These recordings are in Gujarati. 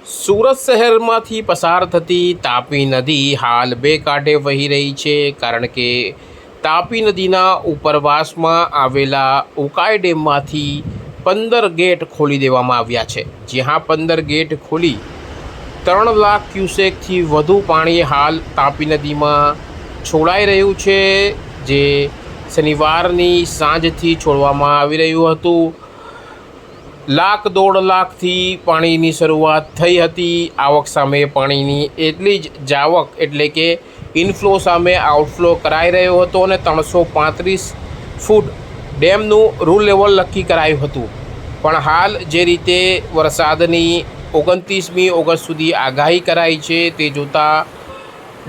સુરત શહેરમાંથી પસાર થતી તાપી નદી હાલ બે કાંઠે વહી રહી છે, કારણ કે તાપી નદીના ઉપરવાસમાં આવેલા ઉકાઈ ડેમમાંથી 15 ગેટ ખોલી દેવામાં આવ્યા છે. જ્યાં 15 ગેટ ખોલી 3 લાખ ક્યુસેકથી વધુ પાણી હાલ તાપી નદીમાં છોડાઈ રહ્યું છે, જે શનિવારની સાંજથી છોડવામાં આવી રહ્યું હતું. 1.5 લાખથી પાણીની શરૂઆત થઈ હતી. આવક સામે પાણીની એટલી જ જાવક એટલે કે ઇનફ્લો સામે આઉટફ્લો કરાઈ રહ્યો હતો અને 335 ફૂટ ડેમનું રૂલ લેવલ નક્કી કરાયું હતું. પણ હાલ જે રીતે વરસાદની 29મી ઓગસ્ટ સુધી આગાહી કરાઈ છે તે જોતાં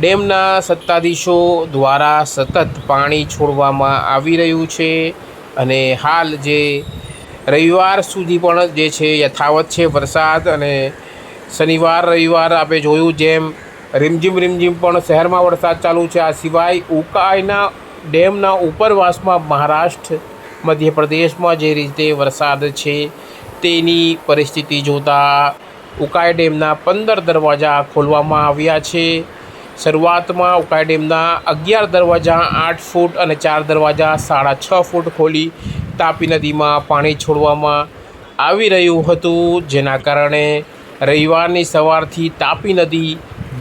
ડેમના સત્તાધીશો દ્વારા સતત પાણી છોડવામાં આવી રહ્યું છે અને હાલ જે રવિવાર સુધી પણ જે છે યથાવત છે વરસાદ. અને શનિવાર રવિવાર આપણે જોયું જેમ રીમઝીમ પણ શહેરમાં વરસાદ ચાલુ છે. આ સિવાય ઉકાઈના ડેમના ઉપરવાસમાં મહારાષ્ટ્ર મધ્યપ્રદેશમાં જે રીતે વરસાદ છે તેની પરિસ્થિતિ જોતાં ઉકાઈ ડેમના 15 દરવાજા ખોલવામાં આવ્યા છે. શરૂઆતમાં ઉકાઈ ડેમના 11 દરવાજા 8 ફૂટ અને 4 દરવાજા 6.5 ફૂટ ખોલી તાપી નદીમાં પાણી છોડવામાં આવી રહ્યું હતું, જેના કારણે રવિવારની સવારથી તાપી નદી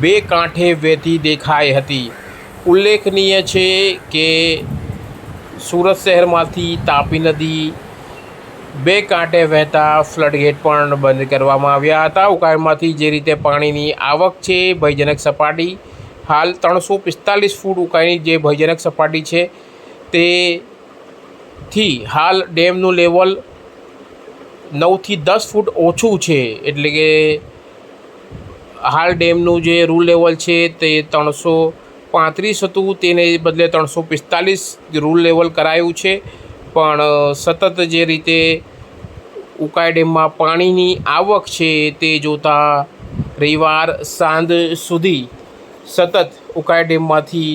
બે કાંઠે વહેતી દેખાઈ હતી. ઉલ્લેખનીય છે કે સુરત શહેરમાંથી તાપી નદી બે કાંઠે વહેતા ફ્લડગેટ પણ બંધ કરવામાં આવ્યા હતા. ઉકાઈમાંથી જે રીતે પાણીની આવક છે, ભયજનક સપાટી હાલ 345 ફૂટ ઉકાઈની જે ભયજનક સપાટી છે તેથી હાલ ડેમનું લેવલ 9થી 10 ફૂટ ઓછું છે. એટલે કે હાલ ડેમનું જે રૂલ લેવલ છે તે 335 હતું, તેને બદલે 345 રૂલ લેવલ કરાયું છે. પણ સતત જે રીતે ઉકાઈ ડેમમાં પાણીની આવક છે તે જોતાં રવિવાર સાંજ સુધી સતત ઉકાઈ ડેમમાંથી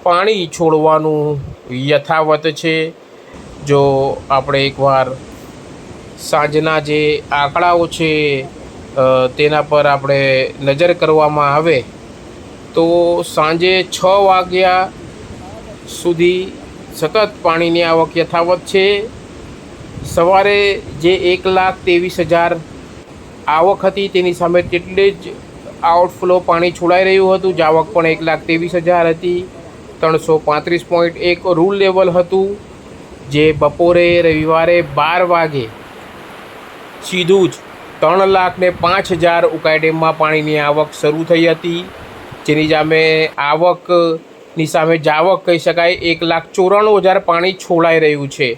પાણી છોડવાનું યથાવત છે. જો આપણે એકવાર સાંજના જે આંકડાઓ છે તેના પર આપણે નજર કરવામાં આવે તો સાંજે 6 વાગ્યા સુધી સતત પાણીની આવક યથાવત છે. સવારે જે 1,23,000 આવક હતી તેની સામે તેટલી જ આઉટફ્લો પાણી છોડાઈ રહ્યું હતું. જાવક પણ 1,23,000 હતી. 335.1 રૂલ લેવલ હતું, જે બપોરે રવિવારે 12 વાગે સીધું જ 3,05,000 ઉકાઈ ડેમમાં પાણીની આવક શરૂ થઈ હતી, જેની સામે આવકની સામે જાવક કહી શકાય. 1,94,000 પાણી છોડાઈ રહ્યું છે.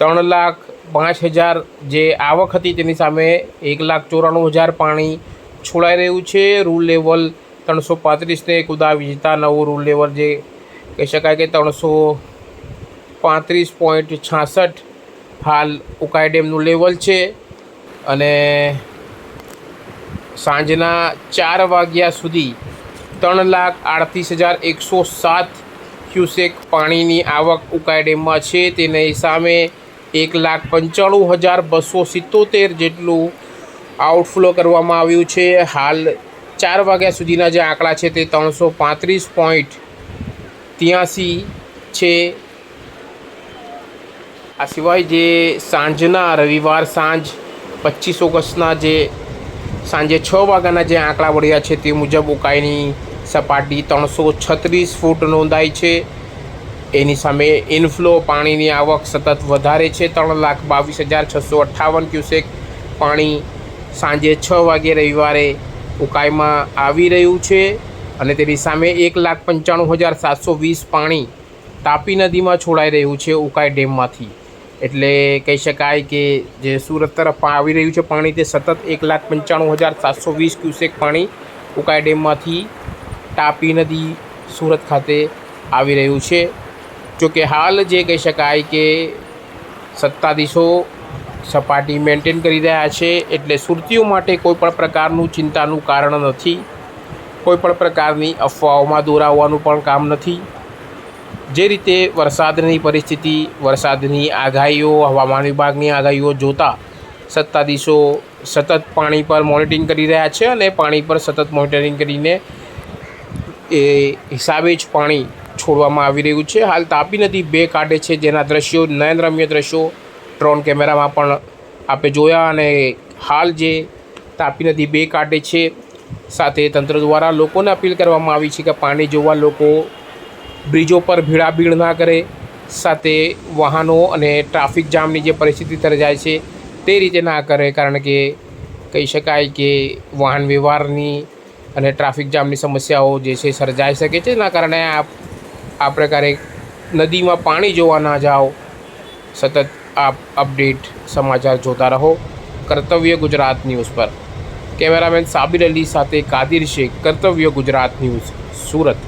3,05,000 જે આવક હતી તેની સામે 1,94,000 પાણી છોડાઈ રહ્યું છે. રૂલ લેવલ 335ને કુદાવી જતા નવું રૂલ લેવલ જે કહી શકાય કે 335.66 હાલ ઉકાઈ ડેમનું લેવલ છે. અને સાંજના 4 વાગ્યા સુધી 3,38,107 ક્યુસેક પાણીની આવક ઉકાઈ ડેમમાં છે. તેની સામે 1,95,277 જેટલું આઉટફ્લો કરવામાં આવ્યું છે. હાલ 4 વાગ્યા સુધીના જે આંકડા છે તે 335.83 છે. આ સિવાય જે સાંજના રવિવાર સાંજ 25 ઓગસ્ટના જે સાંજે 6 વાગ્યાના જે આંકડા મળ્યા છે તે મુજબ ઉકાઈની સપાટી 336 ફૂટ નોંધાઈ છે. એની સામે ઇનફ્લો પાણીની આવક સતત વધારે છે. 3,22,658 ક્યુસેક પાણી સાંજે 6 વાગે રવિવારે ઉકાઈમાં આવી રહ્યું છે. અને તેની સામે 1,95,720 પાણી તાપી નદીમાં છોડાઈ રહ્યું છે ઉકાઈ ડેમમાંથી. એટલે કહી શકાય કે જે સુરત તરફ આવી રહ્યું છે પાણી તે સતત 1,95,720 ક્યુસેક પાણી ઉકાઈ ડેમમાંથી તાપી નદી સુરત ખાતે આવી રહ્યું છે. જોકે હાલ જે કહી શકાય કે સત્તાધીશો સપાટી મેન્ટેન કરી રહ્યા છે, એટલે સુરતીઓ માટે કોઈપણ પ્રકારનું ચિંતાનું કારણ નથી. કોઈપણ પ્રકારની અફવાઓમાં દોરાવવાનું પણ કામ નથી. જે રીતે વરસાદની પરિસ્થિતિ, વરસાદની આગાહીઓ, હવામાન વિભાગની આગાહીઓ જોતાં સત્તાધીશો સતત પાણી પર મોનિટરિંગ કરી રહ્યા છે અને પાણી પર સતત મોનિટરિંગ કરીને એ હિસાબે જ પાણી છોડવામાં આવી રહ્યું છે. હાલ તાપી નદી 2 કાંઠે છે, જેના દ્રશ્યો નયનરમ્ય દ્રશ્યો ડ્રોન કેમેરામાં પણ આપણે જોયા. અને હાલ જે તાપી નદી 2 કાંઠે છે, સાથે તંત્ર દ્વારા લોકોને અપીલ કરવામાં આવી છે કે પાણી જોવા લોકો બ્રિજો પર ભીડાભીડ ના કરે, સાથે વાહનો અને ટ્રાફિક જામની જે પરિસ્થિતિ સર્જાય છે તે રીતે ના કરે, કારણ કે કહી શકાય કે વાહન વ્યવહારની અને ટ્રાફિક જામની સમસ્યાઓ જે છે સર્જાઈ શકે છે. એના કારણે આ પ્રકારે નદીમાં પાણી જોવા ના જાઓ. સતત આપ અપડેટ સમાચાર જોતા રહો કર્તવ્ય ગુજરાત ન્યૂઝ પર. કેમેરામેન સાબિર અલી સાથે કાદિર શેખ, કર્તવ્ય ગુજરાત ન્યૂઝ, સુરત.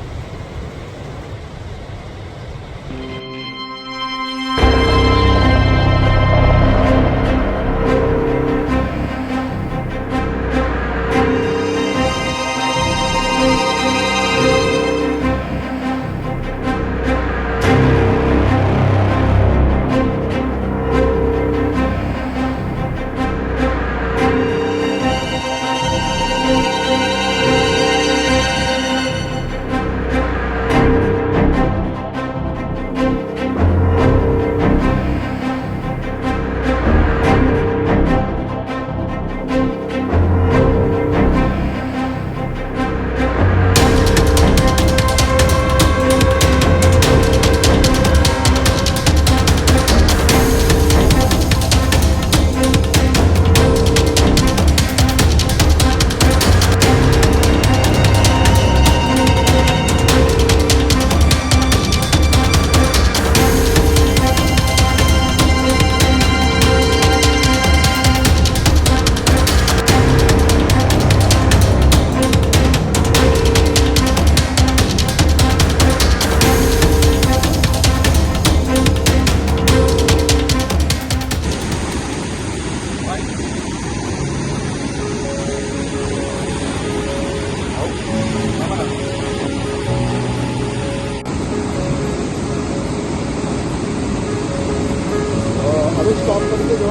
स्टॉप करके जो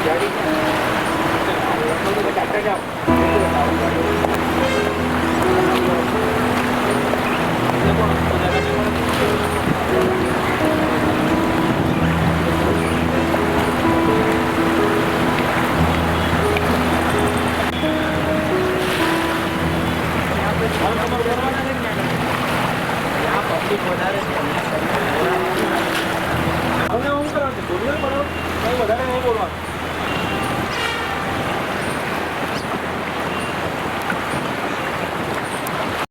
જાડી